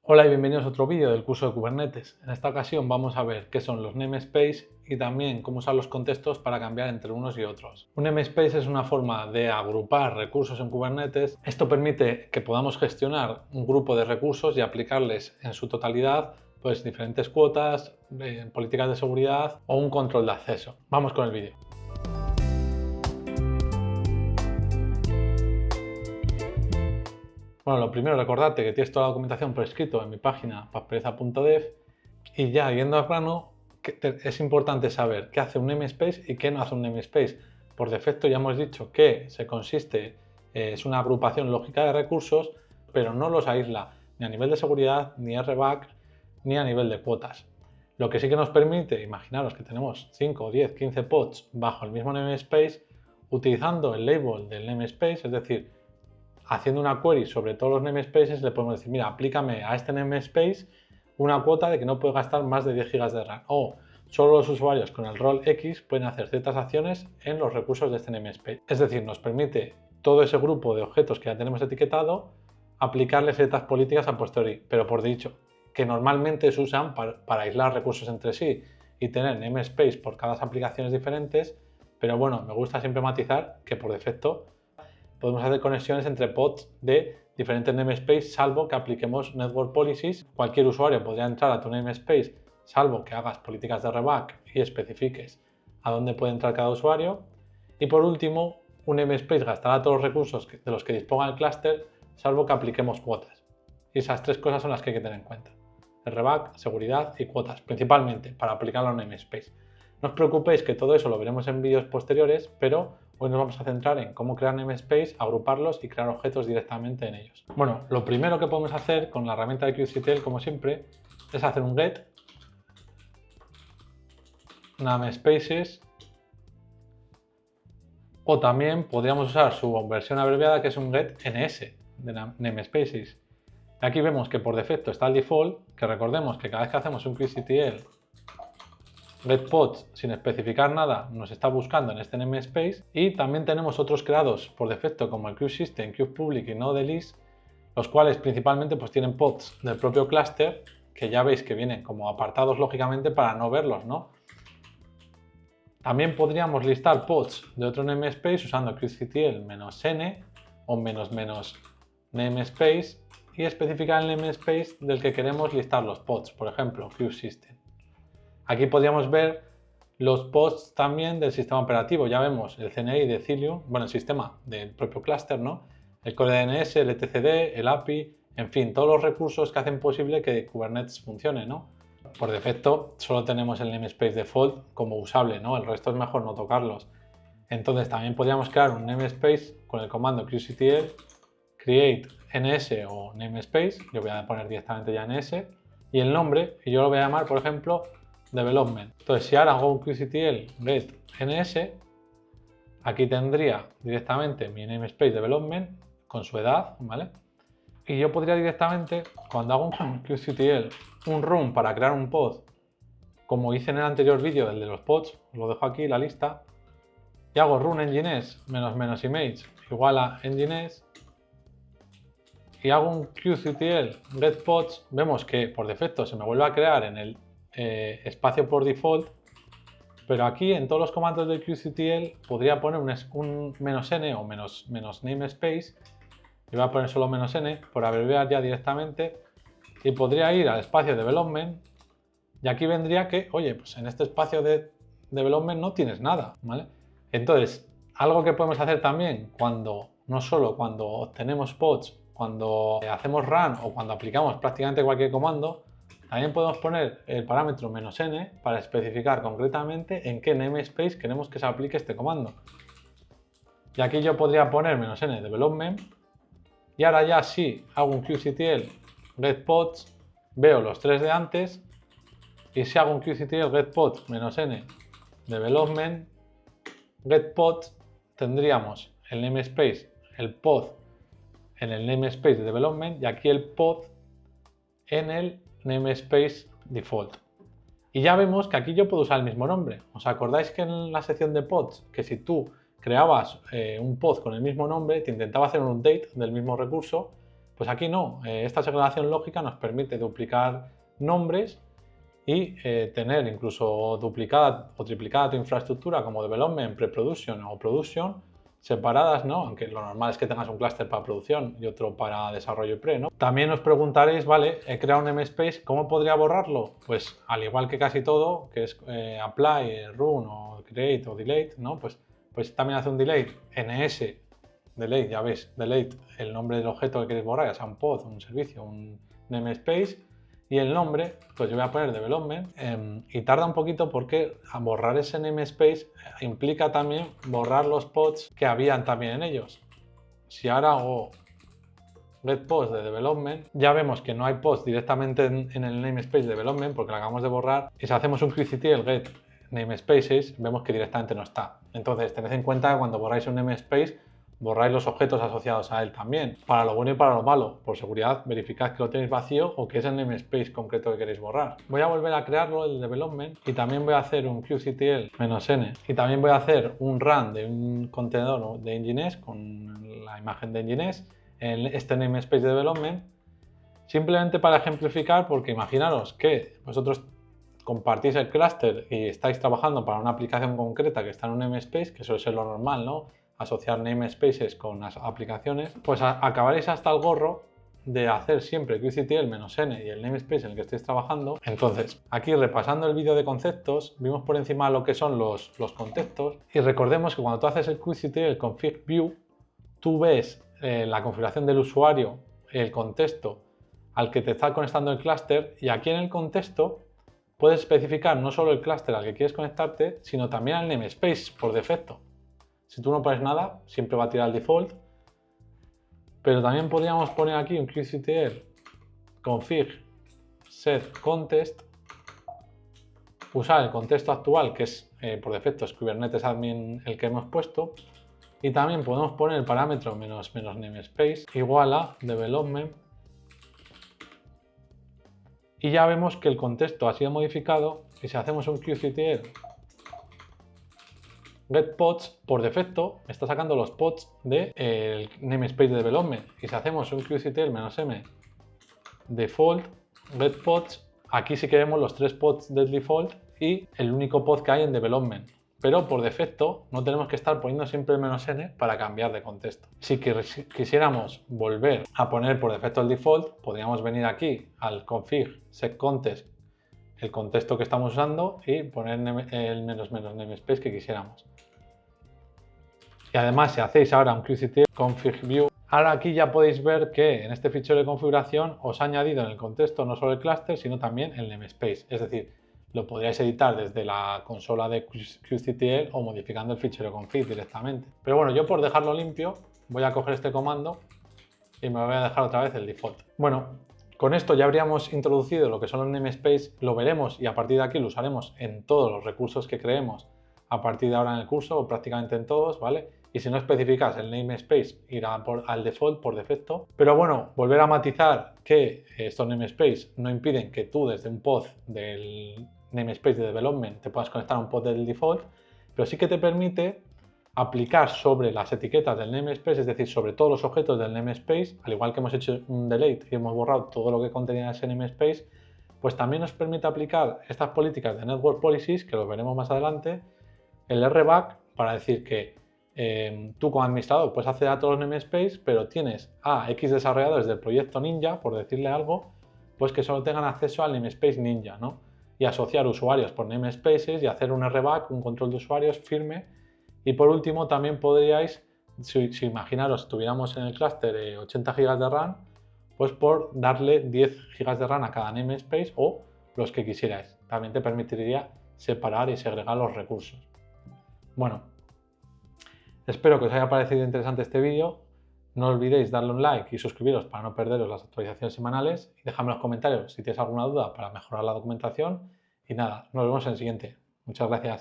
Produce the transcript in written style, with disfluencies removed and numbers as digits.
Hola y bienvenidos a otro vídeo del curso de Kubernetes. En esta ocasión vamos a ver qué son los namespace y también cómo usar los contextos para cambiar entre unos y otros. Un namespace es una forma de agrupar recursos en Kubernetes. Esto permite que podamos gestionar un grupo de recursos y aplicarles en su totalidad pues diferentes cuotas, políticas de seguridad o un control de acceso. Vamos con el vídeo. Bueno, lo primero, recordarte que tienes toda la documentación por escrito en mi página paspereza.dev y ya yendo al grano, es importante saber qué hace un namespace y qué no hace un namespace. Por defecto ya hemos dicho que es una agrupación lógica de recursos, pero no los aísla ni a nivel de seguridad, ni RBAC, ni a nivel de cuotas. Lo que sí que nos permite, imaginaros que tenemos 5, 10, 15 pods bajo el mismo namespace, utilizando el label del namespace, es decir, haciendo una query sobre todos los namespaces, le podemos decir, mira, aplícame a este namespace una cuota de que no puede gastar más de 10 GB de RAM. O solo los usuarios con el rol X pueden hacer ciertas acciones en los recursos de este namespace. Es decir, nos permite todo ese grupo de objetos que ya tenemos etiquetado aplicarle ciertas políticas a posteriori, pero por dicho, que normalmente se usan para aislar recursos entre sí y tener namespace por cada aplicaciones diferentes, pero bueno, me gusta siempre matizar que por defecto podemos hacer conexiones entre pods de diferentes namespaces, salvo que apliquemos network policies. Cualquier usuario podría entrar a tu namespace, salvo que hagas políticas de RBAC y especifiques a dónde puede entrar cada usuario. Y por último, un namespace gastará todos los recursos de los que disponga el clúster, salvo que apliquemos cuotas. Y esas tres cosas son las que hay que tener en cuenta: RBAC, seguridad y cuotas, principalmente para aplicarlo a un namespace. No os preocupéis que todo eso lo veremos en vídeos posteriores, pero hoy nos vamos a centrar en cómo crear namespace, agruparlos y crear objetos directamente en ellos. Bueno, lo primero que podemos hacer con la herramienta de kubectl, como siempre, es hacer un get namespaces, o también podríamos usar su versión abreviada, que es un get ns de namespaces. Aquí vemos que por defecto está el default, que recordemos que cada vez que hacemos un kubectl getPods sin especificar nada nos está buscando en este namespace, y también tenemos otros creados por defecto como el kubesystem, kubepublic y nodelist, los cuales principalmente pues tienen pods del propio clúster, que ya veis que vienen como apartados lógicamente para no verlos, ¿no? También podríamos listar pods de otro namespace usando kubectl-n o "-namespace" y especificar el namespace del que queremos listar los pods, por ejemplo, kubesystem. Aquí podríamos ver los pods también del sistema operativo. Ya vemos el CNI de Cilium, bueno, el sistema del propio clúster, ¿no? El core DNS, el etcd, el API, en fin, todos los recursos que hacen posible que Kubernetes funcione, ¿no? Por defecto solo tenemos el namespace default como usable, ¿no? El resto es mejor no tocarlos. Entonces también podríamos crear un namespace con el comando kubectl create ns o namespace. Yo voy a poner directamente ya ns y el nombre, y yo lo voy a llamar, por ejemplo, development. Entonces, si ahora hago un kubectl get ns, aquí tendría directamente mi namespace development con su edad, ¿vale? Y yo podría directamente, cuando hago un kubectl, un run para crear un pod, como hice en el anterior vídeo, el de los pods, os lo dejo aquí la lista, y hago run nginx --image igual a nginx, y hago un kubectl getPods, vemos que por defecto se me vuelve a crear en el espacio por default, pero aquí en todos los comandos del kubectl podría poner un "-n" o "-namespace", y voy a poner solo "-n" por abreviar ya directamente, y podría ir al espacio development, y aquí vendría que, oye, pues en este espacio de development no tienes nada, ¿vale? Entonces, algo que podemos hacer también no solo cuando obtenemos pods, cuando hacemos run o cuando aplicamos prácticamente cualquier comando, también podemos poner el parámetro "-n" para especificar concretamente en qué namespace queremos que se aplique este comando. Y aquí yo podría poner "-n development", y ahora ya sí hago un kubectl getPods, veo los tres de antes, y si hago un kubectl getPods "-n development getPods, tendríamos el namespace, el pod en el namespace de development y aquí el pod en el namespace default. Y ya vemos que aquí yo puedo usar el mismo nombre. ¿Os acordáis que en la sección de pods, que si tú creabas un pod con el mismo nombre, te intentaba hacer un update del mismo recurso, Pues aquí no, esta segregación lógica nos permite duplicar nombres y tener incluso duplicada o triplicada tu infraestructura como development, pre-production o production separadas, ¿no? Aunque lo normal es que tengas un clúster para producción y otro para desarrollo y pre, ¿no? También os preguntaréis, vale, he creado un namespace, ¿cómo podría borrarlo? Pues al igual que casi todo, que es apply, run o create o delete, ¿no? Pues también hace un delete, ns, delete, ya veis, delete el nombre del objeto que queréis borrar, ya sea un pod, un servicio, un namespace, y el nombre, pues yo voy a poner development, y tarda un poquito porque borrar ese namespace implica también borrar los pods que habían también en ellos. Si ahora hago get pods de development, ya vemos que no hay pods directamente en el namespace de development porque lo acabamos de borrar, y si hacemos un qctl get namespaces, vemos que directamente no está. Entonces tened en cuenta que cuando borráis un namespace, borráis los objetos asociados a él también, para lo bueno y para lo malo. Por seguridad, verificad que lo tenéis vacío o que es el namespace concreto que queréis borrar. Voy a volver a crearlo, el development, y también voy a hacer un qctl-n, y también voy a hacer un run de un contenedor de Nginx con la imagen de Nginx en este namespace de development, simplemente para ejemplificar, porque imaginaros que vosotros compartís el clúster y estáis trabajando para una aplicación concreta que está en un namespace, que suele ser lo normal, ¿no? Asociar namespaces con las aplicaciones, pues acabaréis hasta el gorro de hacer siempre qctl-n y el namespace en el que estéis trabajando. Entonces, aquí repasando el vídeo de conceptos, vimos por encima lo que son los contextos, y recordemos que cuando tú haces el qctl config view, tú ves la configuración del usuario, el contexto al que te está conectando el clúster, y aquí en el contexto puedes especificar no solo el clúster al que quieres conectarte, sino también al namespace por defecto. Si tú no pones nada, siempre va a tirar el default, pero también podríamos poner aquí un qctl config set context, usar el contexto actual, que es por defecto es Kubernetes admin el que hemos puesto, y también podemos poner el parámetro menos namespace igual a development, y ya vemos que el contexto ha sido modificado, y si hacemos un qctl get pods, por defecto me está sacando los pods del namespace de development, y si hacemos un qctl-m default get pods, aquí sí que vemos los 3 pods del default y el único pod que hay en development, pero por defecto no tenemos que estar poniendo siempre el "-n" para cambiar de contexto. Si quisiéramos volver a poner por defecto el default, podríamos venir aquí al config set context, el contexto que estamos usando, y poner el "-" namespace que quisiéramos. Y además, si hacéis ahora un qctl config view, ahora aquí ya podéis ver que en este fichero de configuración os ha añadido en el contexto no solo el clúster, sino también el namespace. Es decir, lo podríais editar desde la consola de qctl o modificando el fichero config directamente. Pero bueno, yo por dejarlo limpio, voy a coger este comando y me voy a dejar otra vez el default. Bueno, con esto ya habríamos introducido lo que son los namespace, lo veremos y a partir de aquí lo usaremos en todos los recursos que creemos a partir de ahora en el curso, o prácticamente en todos, ¿vale? Y si no especificas el namespace, irá al default por defecto. Pero bueno, volver a matizar que estos namespace no impiden que tú desde un pod del namespace de development te puedas conectar a un pod del default, pero sí que te permite aplicar sobre las etiquetas del namespace, es decir, sobre todos los objetos del namespace, al igual que hemos hecho un delete y hemos borrado todo lo que contenía ese namespace, pues también nos permite aplicar estas políticas de network policies, que lo veremos más adelante, el RBAC, para decir que tú como administrador puedes acceder a todos los namespace, pero tienes a X desarrolladores del proyecto Ninja, por decirle algo, pues que solo tengan acceso al namespace Ninja, ¿no? Y asociar usuarios por namespaces y hacer un RBAC, un control de usuarios firme. Y por último también podríais, si imaginaros tuviéramos en el clúster 80 GB de RAM, pues por darle 10 GB de RAM a cada namespace o los que quisierais. También te permitiría separar y segregar los recursos. Bueno, espero que os haya parecido interesante este vídeo. No olvidéis darle un like y suscribiros para no perderos las actualizaciones semanales. Y dejadme en los comentarios si tienes alguna duda para mejorar la documentación. Y nada, nos vemos en el siguiente. Muchas gracias.